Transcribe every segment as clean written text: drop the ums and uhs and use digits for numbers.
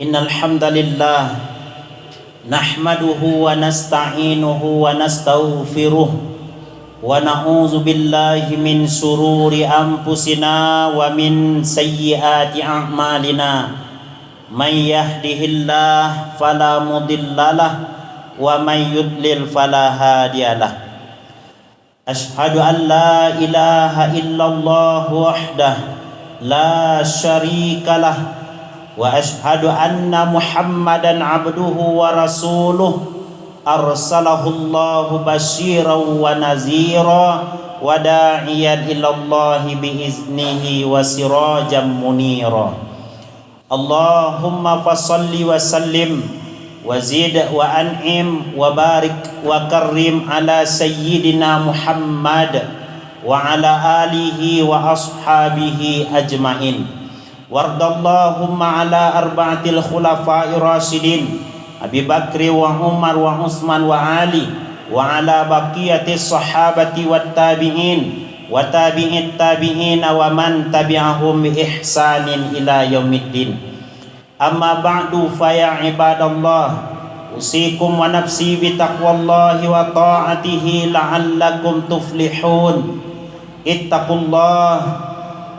Innal hamdalillah nahmaduhu wa nasta'inuhu wa nastaghfiruh wa na'udzu billahi min sururi anfusina wa min sayyiati a'malina. May yahdihillahu fala mudhillalah wa may yudlil fala hadiyalah. Ashhadu an la ilaha illallah wahdahu la syarikalah wa ashhadu anna Muhammadan abduhu wa rasuluh arsalahullahu basyiran wa nazira wa da'iyan ilallahi biiznihi wa sirajan munira. Allahumma fasalli wa sallim wa zid wa an'im wa barik wa karrim ala sayyidina Muhammad wa ala alihi wa ashabihi ajmain. Wardallahumma ala arba'atil khulafa'ir rasyidin Abi Bakri wa Umar wa Utsman wa Ali wa ala baqiyatis sahabati wat tabi'in wa tabi'it tabi'in wa man tabi'ahum bi ihsanin ila yaumiddin. Amma ba'du fa ya ibadallah, usikum wa nafsi bi taqwallahi wa ta'atihi la'allakum tuflihun.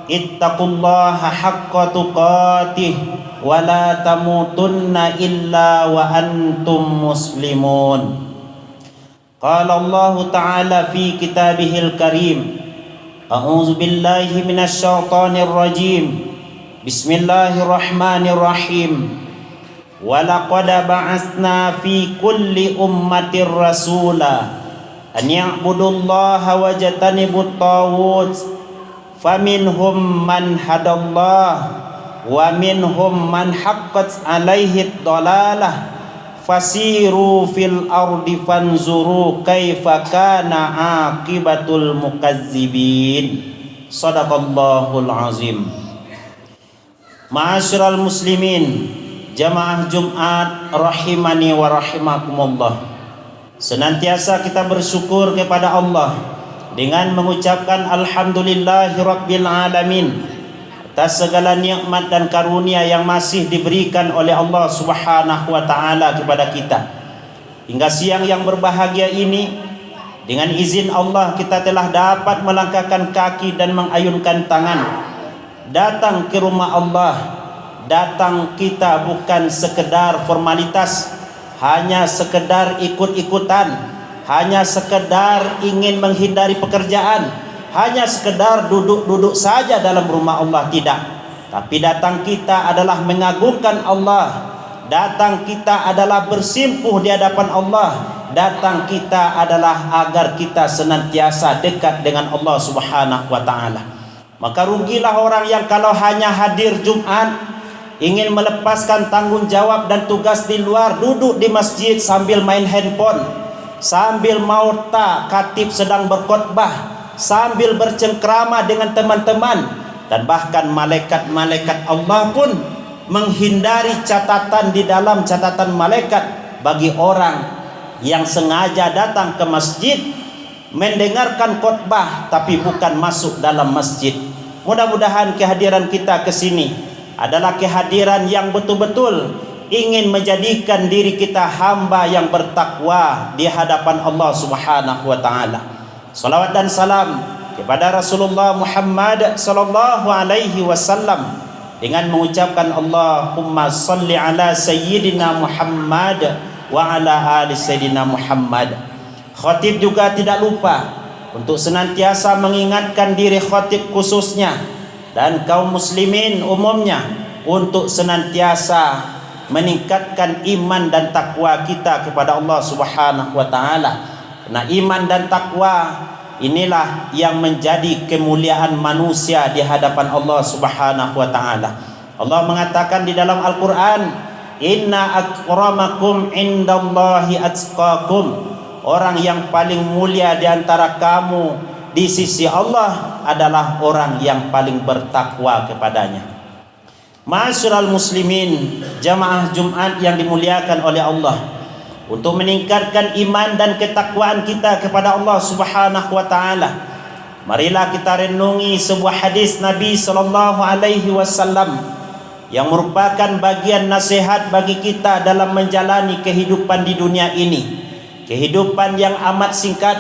Ittaqullaha haqqa tuqatih wa la tamutunna illa wa antum muslimun. Qala Allah Ta'ala fi kitabihil karim, a'udzu billahi minasy syaithanir rajim. Bismillahirrahmanirrahim. Wa laqad ba'atsna fi kulli ummatir rasula an ya'budullaha wa jatanibut taghut. Faminhum man hadallah wa minhum man haqqat alaihi dhalalah fasiru fil ardi fanzuru kaifa kana aqibatul mukazzibin. Shadaqallahul azim. Ma'asyiral muslimin, jamaah Jumat rahimani wa rahimakumullah. Senantiasa kita bersyukur kepada Allah dengan mengucapkan alhamdulillahi rabbil alamin atas segala nikmat dan karunia yang masih diberikan oleh Allah Subhanahu wa taala kepada kita. Hingga siang yang berbahagia ini, dengan izin Allah kita telah dapat melangkahkan kaki dan mengayunkan tangan datang ke rumah Allah. Datang kita bukan sekedar formalitas, hanya sekedar ikut-ikutan, hanya sekedar ingin menghindari pekerjaan, hanya sekedar duduk-duduk saja dalam rumah Allah. Tidak, tapi datang kita adalah mengagungkan Allah. Datang kita adalah bersimpuh di hadapan Allah. Datang kita adalah agar kita senantiasa dekat dengan Allah Subhanahu wa ta'ala. Maka rugilah orang yang kalau hanya hadir Jumat, ingin melepaskan tanggung jawab dan tugas di luar, duduk di masjid sambil main handphone, sambil mau khatib sedang berkhutbah, sambil bercengkrama dengan teman-teman. Dan bahkan malaikat-malaikat Allah pun menghindari catatan di dalam catatan malaikat bagi orang yang sengaja datang ke masjid mendengarkan khutbah tapi bukan masuk dalam masjid. Mudah-mudahan kehadiran kita ke sini adalah kehadiran yang betul-betul ingin menjadikan diri kita hamba yang bertakwa di hadapan Allah Subhanahu wa taala. Salawat dan salam kepada Rasulullah Muhammad sallallahu alaihi wasallam dengan mengucapkan Allahumma salli ala sayyidina Muhammad wa ala ali sayyidina Muhammad. Khatib juga tidak lupa untuk senantiasa mengingatkan diri khatib khususnya dan kaum muslimin umumnya untuk senantiasa meningkatkan iman dan takwa kita kepada Allah Subhanahu wa taala. Nah, iman dan takwa inilah yang menjadi kemuliaan manusia di hadapan Allah Subhanahu wa taala. Allah mengatakan di dalam Al-Qur'an, "Inna akramakum indallahi atqakum." Orang yang paling mulia di antara kamu di sisi Allah adalah orang yang paling bertakwa kepadanya. Ma'asyiral muslimin, jamaah Jumat yang dimuliakan oleh Allah, untuk meningkatkan iman dan ketakwaan kita kepada Allah Subhanahu wa taala, marilah kita renungi sebuah hadis Nabi sallallahu alaihi wasallam yang merupakan bagian nasihat bagi kita dalam menjalani kehidupan di dunia ini. Kehidupan yang amat singkat,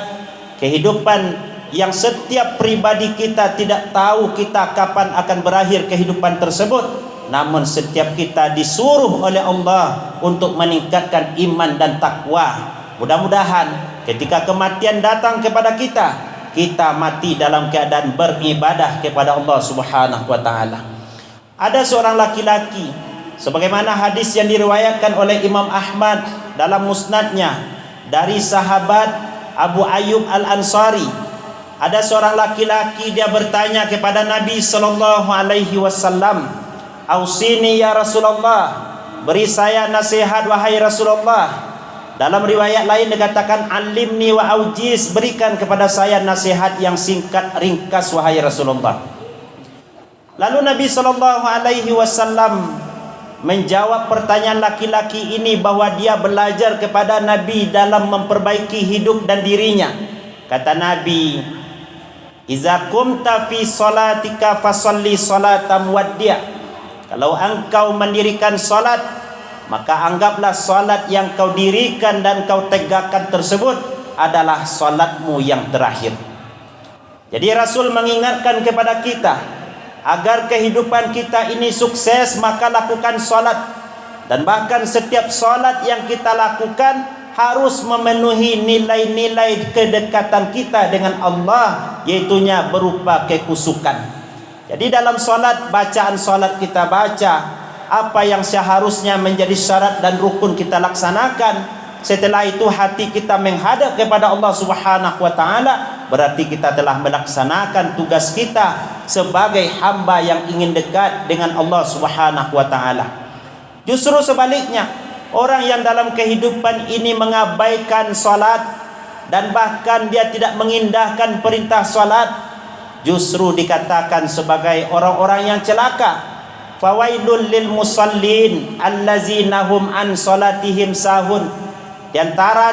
kehidupan yang setiap pribadi kita tidak tahu kita kapan akan berakhir kehidupan tersebut. Namun setiap kita disuruh oleh Allah untuk meningkatkan iman dan takwa. Mudah-mudahan ketika kematian datang kepada kita, kita mati dalam keadaan beribadah kepada Allah Subhanahu wa taala. Ada seorang laki-laki, sebagaimana hadis yang diriwayatkan oleh Imam Ahmad dalam musnadnya dari sahabat Abu Ayyub Al-Ansari. Ada seorang laki-laki, dia bertanya kepada Nabi sallallahu alaihi wasallam, "Ausini ya Rasulullah, beri saya nasihat wahai Rasulullah." Dalam riwayat lain dikatakan, "Alimni wa aujiz, berikan kepada saya nasihat yang singkat ringkas wahai Rasulullah." Lalu Nabi sallallahu alaihi wasallam menjawab pertanyaan laki-laki ini bahwa dia belajar kepada Nabi dalam memperbaiki hidup dan dirinya. Kata Nabi, "Iza kumta fi salatika fasalli salatan waddi'." Kalau engkau mendirikan salat, maka anggaplah salat yang kau dirikan dan kau tegakkan tersebut adalah salatmu yang terakhir. Jadi Rasul mengingatkan kepada kita, agar kehidupan kita ini sukses, maka lakukan salat. Dan bahkan setiap salat yang kita lakukan harus memenuhi nilai-nilai kedekatan kita dengan Allah, yaitunya berupa kekusukan. Jadi dalam salat, bacaan salat kita baca apa yang seharusnya menjadi syarat dan rukun kita laksanakan. Setelah itu hati kita menghadap kepada Allah Subhanahu wa taala, berarti kita telah melaksanakan tugas kita sebagai hamba yang ingin dekat dengan Allah Subhanahu wa taala. Justru sebaliknya, orang yang dalam kehidupan ini mengabaikan salat dan bahkan dia tidak mengindahkan perintah salat, justru dikatakan sebagai orang-orang yang celaka. Fawailul lil musallin allazina hum an salatihim sahun. Di antara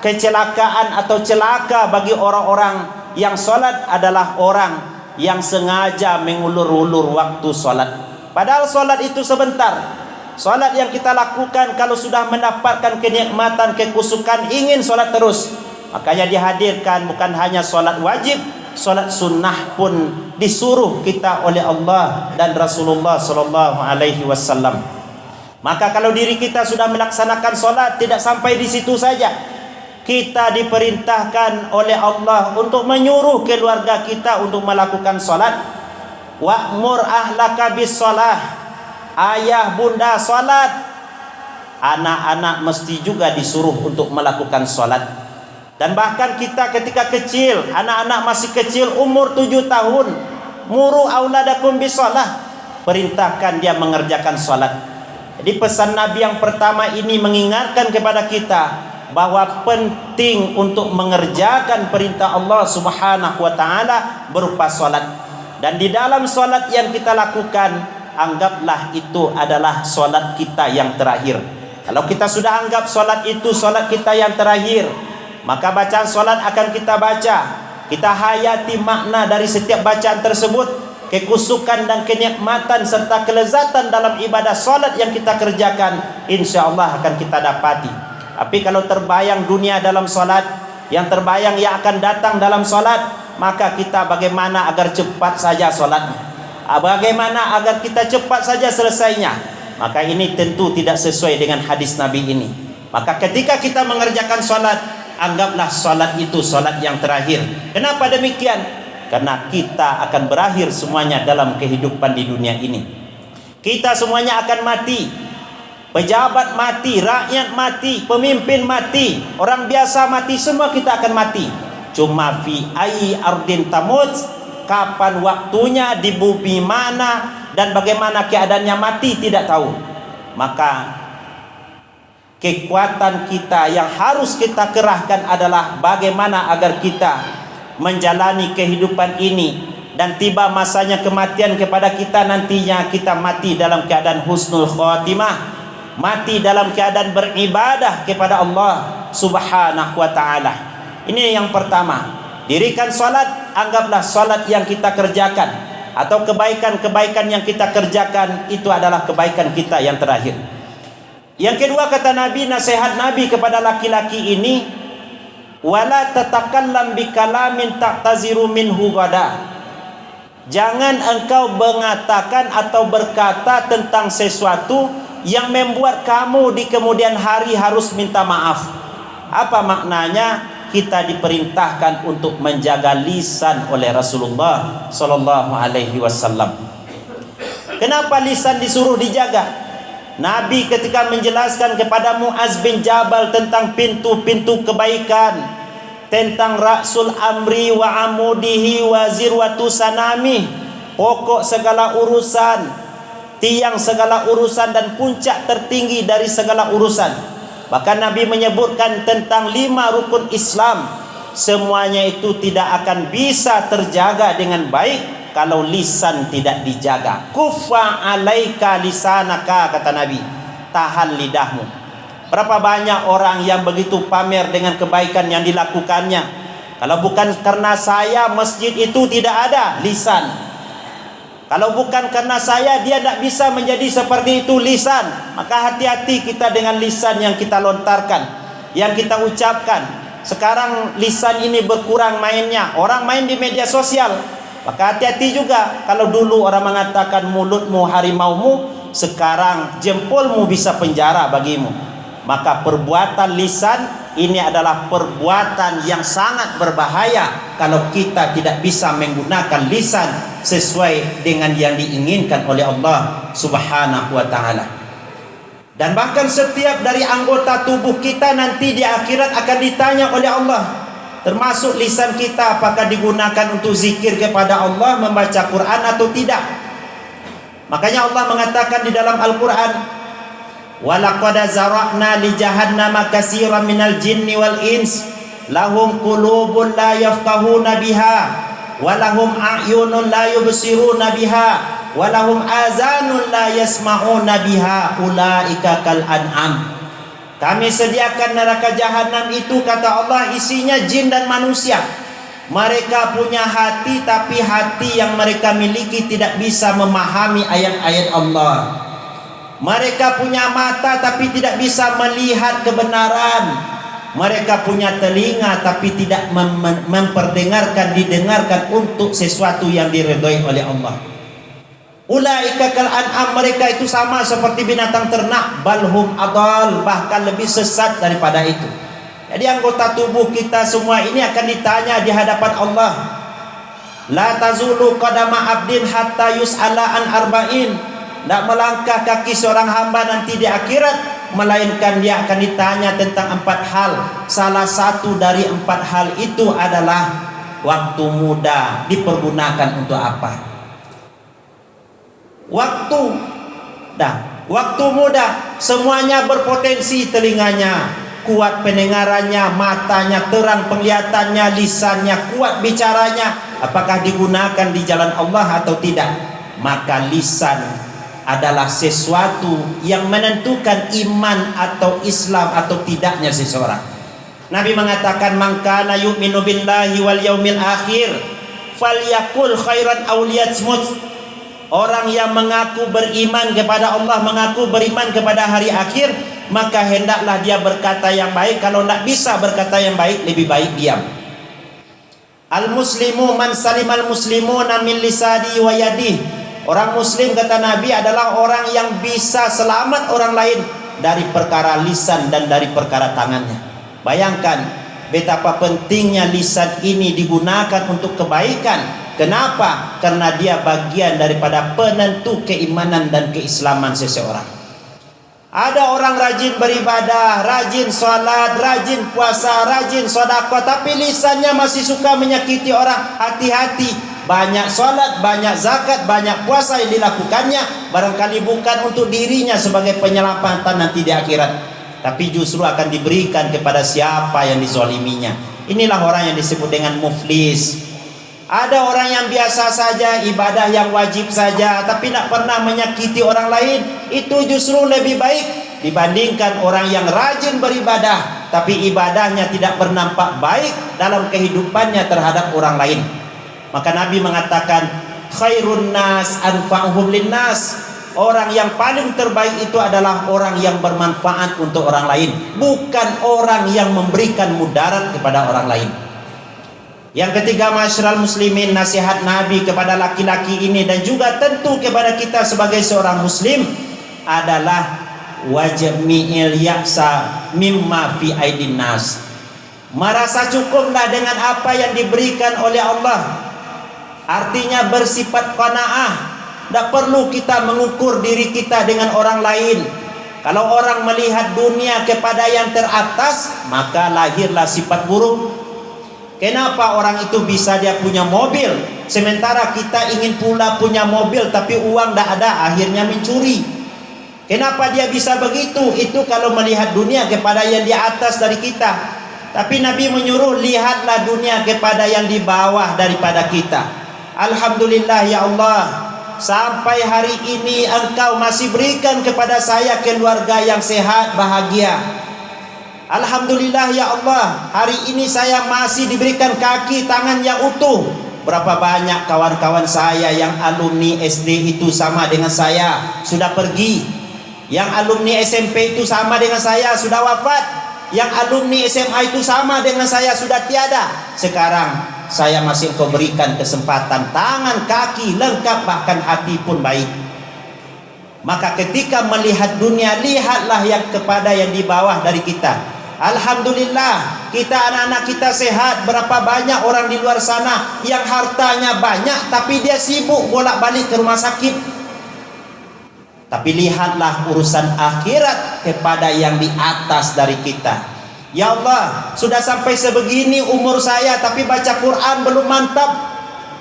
kecelakaan atau celaka bagi orang-orang yang salat adalah orang yang sengaja mengulur-ulur waktu salat. Padahal salat itu sebentar. Salat yang kita lakukan kalau sudah mendapatkan kenikmatan, kekusukan, ingin salat terus, makanya dihadirkan bukan hanya salat wajib, salat sunnah pun disuruh kita oleh Allah dan Rasulullah sallallahu alaihi wasallam. Maka kalau diri kita sudah melaksanakan salat, tidak sampai di situ saja. Kita diperintahkan oleh Allah untuk menyuruh keluarga kita untuk melakukan salat. Wa'mur ahlaka bis salah. Ayah bunda salat. Anak-anak mesti juga disuruh untuk melakukan salat. Dan bahkan kita ketika kecil, anak-anak masih kecil umur 7 tahun, muru auladakum bis salah. Perintahkan dia mengerjakan salat. Jadi pesan Nabi yang pertama ini mengingatkan kepada kita bahwa penting untuk mengerjakan perintah Allah Subhanahu wa taala berupa salat. Dan di dalam salat yang kita lakukan, anggaplah itu adalah salat kita yang terakhir. Kalau kita sudah anggap salat itu salat kita yang terakhir, maka bacaan salat akan kita baca. Kita hayati makna dari setiap bacaan tersebut, kekusukan dan kenikmatan serta kelezatan dalam ibadah salat yang kita kerjakan, insya Allah akan kita dapati. Tapi kalau terbayang dunia dalam salat, yang terbayang yang akan datang dalam salat, maka kita bagaimana agar cepat saja salatnya, bagaimana agar kita cepat saja selesainya, maka ini tentu tidak sesuai dengan hadis Nabi ini. Maka ketika kita mengerjakan salat, anggaplah salat itu salat yang terakhir. Kenapa demikian? Karena kita akan berakhir semuanya dalam kehidupan di dunia ini. Kita semuanya akan mati. Pejabat mati, rakyat mati, pemimpin mati, orang biasa mati, semua kita akan mati. Cuma fi ayyi ardin tamut, kapan waktunya, di bumi mana dan bagaimana keadaannya mati tidak tahu. Maka kekuatan kita yang harus kita kerahkan adalah bagaimana agar kita menjalani kehidupan ini dan tiba masanya kematian kepada kita, nantinya kita mati dalam keadaan husnul khatimah, mati dalam keadaan beribadah kepada Allah Subhanahu wa taala. Ini yang pertama. Dirikan salat, anggaplah salat yang kita kerjakan. atau kebaikan-kebaikan yang kita kerjakan itu adalah kebaikan kita yang terakhir. Yang kedua, kata Nabi, nasihat Nabi kepada laki-laki ini, wala tatakallam bikalamin ta'taziru minhu gada. Jangan engkau mengatakan atau berkata tentang sesuatu yang membuat kamu di kemudian hari harus minta maaf. Apa maknanya? Kita diperintahkan untuk menjaga lisan oleh Rasulullah sallallahu alaihi wasallam. Kenapa lisan disuruh dijaga? Nabi ketika menjelaskan kepada Muaz bin Jabal tentang pintu-pintu kebaikan, tentang Ra'sul Amri wa Amudihi wa Zirwatu Sanami, pokok segala urusan, tiang segala urusan dan puncak tertinggi dari segala urusan. Bahkan Nabi menyebutkan tentang 5 rukun Islam. Semuanya itu tidak akan bisa terjaga dengan baik kalau lisan tidak dijaga. Kuffa alaika lisanaka, kata Nabi. Tahan lidahmu. Berapa banyak orang yang begitu pamer dengan kebaikan yang dilakukannya. Kalau bukan karena saya, masjid itu tidak ada, lisan. Kalau bukan karena saya, dia tidak bisa menjadi seperti itu, lisan. Maka hati-hati kita dengan lisan yang kita lontarkan, yang kita ucapkan. Sekarang lisan ini berkurang mainnya. Orang main di media sosial. Maka hati-hati juga. Kalau dulu orang mengatakan mulutmu harimaumu, sekarang jempolmu bisa penjara bagimu. Maka perbuatan lisan ini adalah perbuatan yang sangat berbahaya kalau kita tidak bisa menggunakan lisan sesuai dengan yang diinginkan oleh Allah Subhanahu wa taala. Dan bahkan setiap dari anggota tubuh kita nanti di akhirat akan ditanya oleh Allah, termasuk lisan kita, apakah digunakan untuk zikir kepada Allah, membaca Quran atau tidak. Makanya Allah mengatakan di dalam Al-Quran, walaqad zara'na li jahannama katsiran minal jinni wal ins lahum qulubun la yafqahuna biha wa lahum a'yunun la yubsiruna biha wa lahum azanun la yasma'una biha ulaika kal an'am. Kami sediakan neraka jahanam itu, kata Allah, isinya jin dan manusia. Mereka punya hati, tapi hati yang mereka miliki tidak bisa memahami ayat-ayat Allah. Mereka punya mata tapi tidak bisa melihat kebenaran. Mereka punya telinga tapi tidak memperdengarkan, didengarkan untuk sesuatu yang diridhai oleh Allah. Ulaika kal an'am, mereka itu sama seperti binatang ternak, balhum adal, bahkan lebih sesat daripada itu. Jadi anggota tubuh kita semua ini akan ditanya di hadapan Allah. La tazulu qadama abdin hatta yus'ala an arba'in. Tidak melangkah kaki seorang hamba nanti di akhirat, melainkan dia akan ditanya tentang 4 hal. Salah satu dari 4 hal itu adalah waktu muda dipergunakan untuk apa? Waktu muda semuanya berpotensi, telinganya kuat pendengarannya, matanya terang penglihatannya, lisannya kuat bicaranya. Apakah digunakan di jalan Allah atau tidak? Maka lisan adalah sesuatu yang menentukan iman atau Islam atau tidaknya seseorang. Nabi mengatakan, man kana yu'minu billahi wal yaumil akhir falyakul khairan aw liyasmut. Orang yang mengaku beriman kepada Allah, mengaku beriman kepada hari akhir, maka hendaklah dia berkata yang baik. Kalau tidak bisa berkata yang baik, lebih baik diam. Al-muslimu man salimal muslimuna min lisani wa yadihi. Orang muslim, kata Nabi, adalah orang yang bisa selamat orang lain dari perkara lisan dan dari perkara tangannya. Bayangkan betapa pentingnya lisan ini digunakan untuk kebaikan. Kenapa? Karena dia bagian daripada penentu keimanan dan keislaman seseorang. Ada orang rajin beribadah, rajin sholat, rajin puasa, rajin sedekah, tapi lisannya masih suka menyakiti orang. Hati-hati. Banyak sholat, banyak zakat, banyak puasa yang dilakukannya, barangkali bukan untuk dirinya sebagai penyelamatan nanti di akhirat, tapi justru akan diberikan kepada siapa yang dizaliminya. Inilah orang yang disebut dengan muflis. Ada orang yang biasa saja, ibadah yang wajib saja, tapi tidak pernah menyakiti orang lain. Itu justru lebih baik dibandingkan orang yang rajin beribadah, tapi ibadahnya tidak bernampak baik dalam kehidupannya terhadap orang lain. Maka Nabi mengatakan, khairun nas anfa'uhum linnas. Orang yang paling terbaik itu adalah orang yang bermanfaat untuk orang lain, bukan orang yang memberikan mudarat kepada orang lain. Yang ketiga, masyarakat muslimin, nasihat Nabi kepada laki-laki ini dan juga tentu kepada kita sebagai seorang muslim adalah wajib mi'il ya'sa mimma fi aidin nas. Merasa cukuplah dengan apa yang diberikan oleh Allah. Artinya bersifat qanaah. Tidak perlu kita mengukur diri kita dengan orang lain. Kalau orang melihat dunia kepada yang teratas, maka lahirlah sifat buruk. Kenapa orang itu bisa dia punya mobil, sementara kita ingin pula punya mobil tapi uang tidak ada, akhirnya mencuri. Kenapa dia bisa begitu? Itu kalau melihat dunia kepada yang di atas dari kita. Tapi Nabi menyuruh, lihatlah dunia kepada yang di bawah daripada kita. Alhamdulillah ya Allah, sampai hari ini Engkau masih berikan kepada saya keluarga yang sehat, bahagia. Alhamdulillah ya Allah, hari ini saya masih diberikan kaki tangan yang utuh. Berapa banyak kawan-kawan saya yang alumni SD itu sama dengan saya, sudah pergi. Yang alumni SMP itu sama dengan saya, sudah wafat. Yang alumni SMA itu sama dengan saya, sudah tiada. Sekarang saya masih Engkau berikan kesempatan, tangan, kaki lengkap, bahkan hati pun baik. Maka ketika melihat dunia, lihatlah yang kepada yang di bawah dari kita. Alhamdulillah, kita anak-anak kita sehat. Berapa banyak orang di luar sana yang hartanya banyak tapi dia sibuk bolak-balik ke rumah sakit. Tapi lihatlah urusan akhirat kepada yang di atas dari kita. Ya Allah, sudah sampai sebegini umur saya tapi baca Quran belum mantap,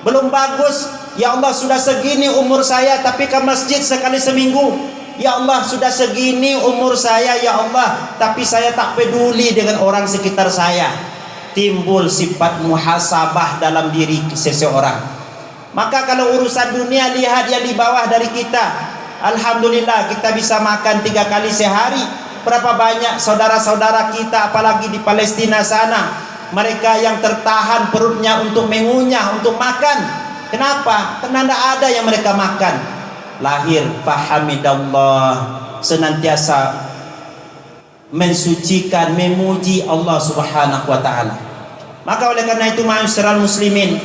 belum bagus. Ya Allah, sudah segini umur saya tapi ke masjid sekali seminggu. Ya Allah, sudah segini umur saya ya Allah, tapi saya tak peduli dengan orang sekitar saya. Timbul sifat muhasabah dalam diri seseorang. Maka kalau urusan dunia, lihat yang di bawah dari kita. Alhamdulillah, kita bisa makan 3 kali sehari. Berapa banyak saudara-saudara kita, apalagi di Palestina sana, mereka yang tertahan perutnya untuk mengunyah, untuk makan. Kenapa? Karena tidak ada yang mereka makan. Lahir fahamidallah, senantiasa mensucikan, memuji Allah Subhanahu wa taala. Maka oleh karena itu, ma'asyiral muslimin,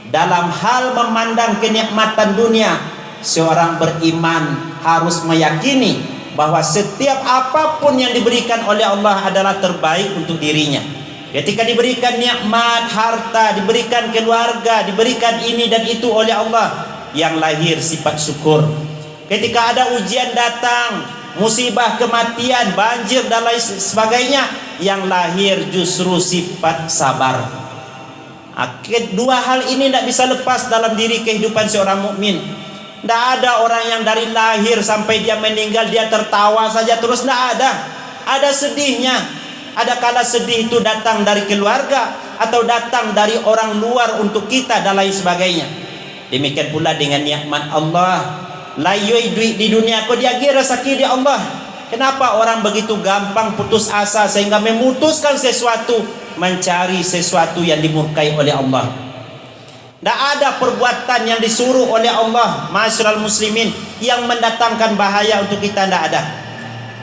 dalam hal memandang kenikmatan dunia, seorang beriman harus meyakini bahwa setiap apapun yang diberikan oleh Allah adalah terbaik untuk dirinya. Ketika diberikan nikmat, harta, diberikan keluarga, diberikan ini dan itu oleh Allah, yang lahir sifat syukur. Ketika ada ujian datang, musibah, kematian, banjir dan lain sebagainya, yang lahir justru sifat sabar. Dua hal ini tidak bisa lepas dalam diri kehidupan seorang mukmin. Tidak ada orang yang dari lahir sampai dia meninggal dia tertawa saja terus, tidak ada. Ada sedihnya. Ada kala sedih itu datang dari keluarga atau datang dari orang luar untuk kita dan lain sebagainya. Demikian pula dengan nikmat Allah. Layoi duit di dunia kau dia kira sakit di Allah. Kenapa orang begitu gampang putus asa sehingga memutuskan sesuatu, mencari sesuatu yang dimurkai oleh Allah? Tidak ada perbuatan yang disuruh oleh Allah, ma'asyiral muslimin, yang mendatangkan bahaya untuk kita, tidak ada.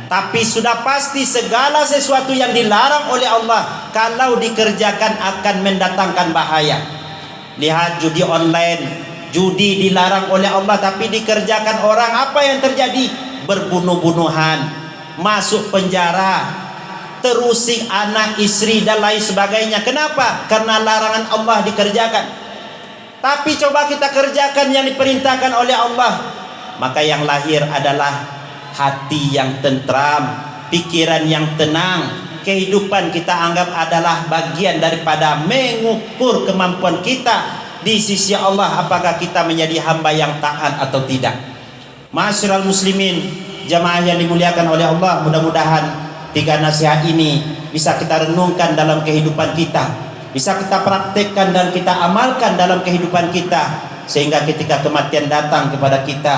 Tapi sudah pasti segala sesuatu yang dilarang oleh Allah, kalau dikerjakan akan mendatangkan bahaya. Lihat judi online, judi dilarang oleh Allah tapi dikerjakan orang, apa yang terjadi? Berbunuh-bunuhan, masuk penjara, terusik anak, istri dan lain sebagainya. Kenapa? Karena larangan Allah dikerjakan. Tapi coba kita kerjakan yang diperintahkan oleh Allah, maka yang lahir adalah hati yang tentram, pikiran yang tenang. Kehidupan kita anggap adalah bagian daripada mengukur kemampuan kita di sisi Allah, apakah kita menjadi hamba yang taat atau tidak. Ma'asyiral muslimin, jamaah yang dimuliakan oleh Allah, mudah-mudahan 3 nasihat ini bisa kita renungkan dalam kehidupan kita, bisa kita praktekkan dan kita amalkan dalam kehidupan kita, sehingga ketika kematian datang kepada kita,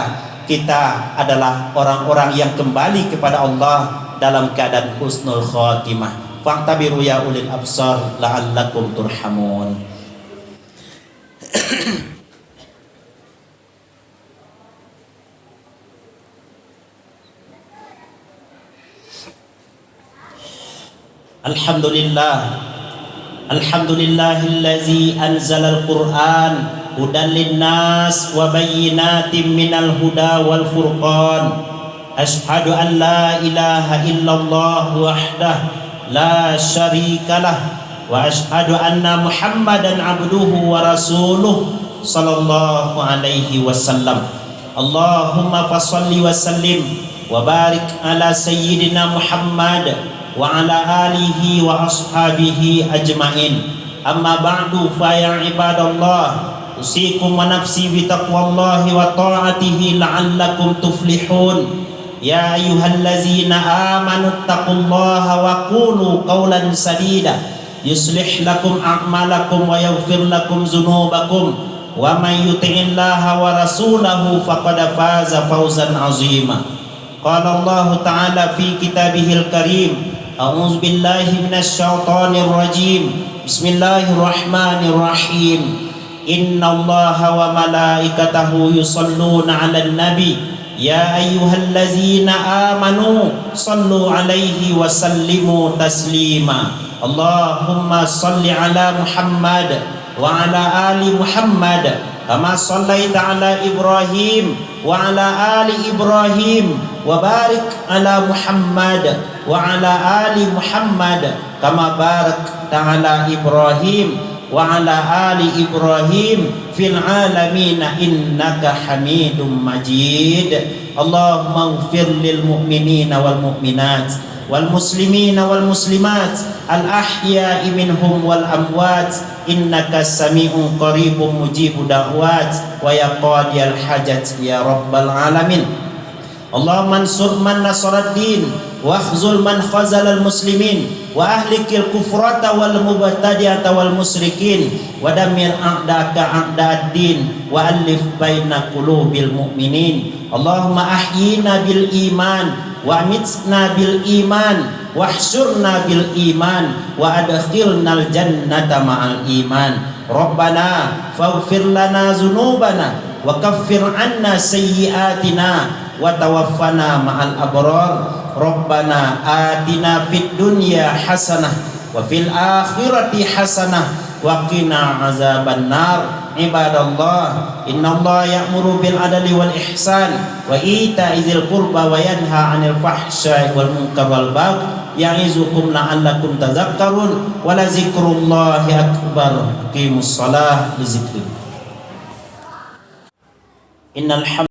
kita adalah orang-orang yang kembali kepada Allah dalam keadaan husnul khatimah. Fa'tabiru ya ulil absar la'allakum turhamun. Alhamdulillah, alhamdulillahillazi anzalal Qur'an hudan linnas wa bayyinatin minal huda wal furqan. Asyhadu an la ilaha illallah wahdah la syarikalah wa asyhadu anna Muhammadan abduhu wa rasuluh sallallahu alaihi wasallam. Allahumma fassalli wa sallim wa barik ala sayyidina Muhammad wa ala alihi wa ashabihi ajmain. Amma ba'du, fa ya ibadallah, usikum wa nafsi bi taqwallahi wa ta'atihi la'allakum tuflihun. Ya ayyuhallazina amanu taqullaha wa qulu qawlan sadida yuslih lakum a'malakum wa yaghfir lakum dzunubakum wa man yuti'illaha wa rasulahu faqad faza fawzan 'azima. Qala Allah ta'ala fi kitabihil karim, a'udzu billahi minasy syaithanir rajim. Bismillahirrahmanirrahim. Innallaha wa malaikatahu yusholluna 'alan nabi ya ayyuhallazina amanu shallu 'alaihi wa sallimu taslima. Allahumma shalli 'ala Muhammad wa ala ali Muhammad kama shallaita ala Ibrahim wa ala ali Ibrahim wa barik ala Muhammad wa ala ali Muhammad kama barakta ala Ibrahim wa ala ali Ibrahim fil alamin innaka Hamidum Majid. Allahumma ighfir lil mu'minina wal mu'minat wal muslimina wal muslimat al ahya'i minhum wal amwat innaka sami'un qaribun mujibud da'wat wa ya qadiyal hajat ya rabbal alamin. Allahumma ansur man nasaraddin wa khzul man khazalal muslimin wa ahlikil kufrata wal mubtadi'ata wal musyrikin wa damir a'daka a'dad-din wa alif baina qulubil mu'minin. Allahumma ahyina bil iman wa amitna bil iman wahsyurna bil iman wa adkhilnal jannata ma'al iman. Rabbana faghfir lana dzunubana wa kaffir 'anna sayyi'atina wa tawaffana ma'al abrar. Rabbana atina fid dunya hasanah wa fil akhirati hasanah wa qina azabannar. Ibadallah, innallaha ya'muru bil adli wal ihsan wa ita'i dzil qurba wa yanha 'anil fahsya'i wal munkar wal baghi ya'izukum la'allakum tadhakkarun wa la dzikrullahi akbar. Aqimus shalah li dzikri. Innal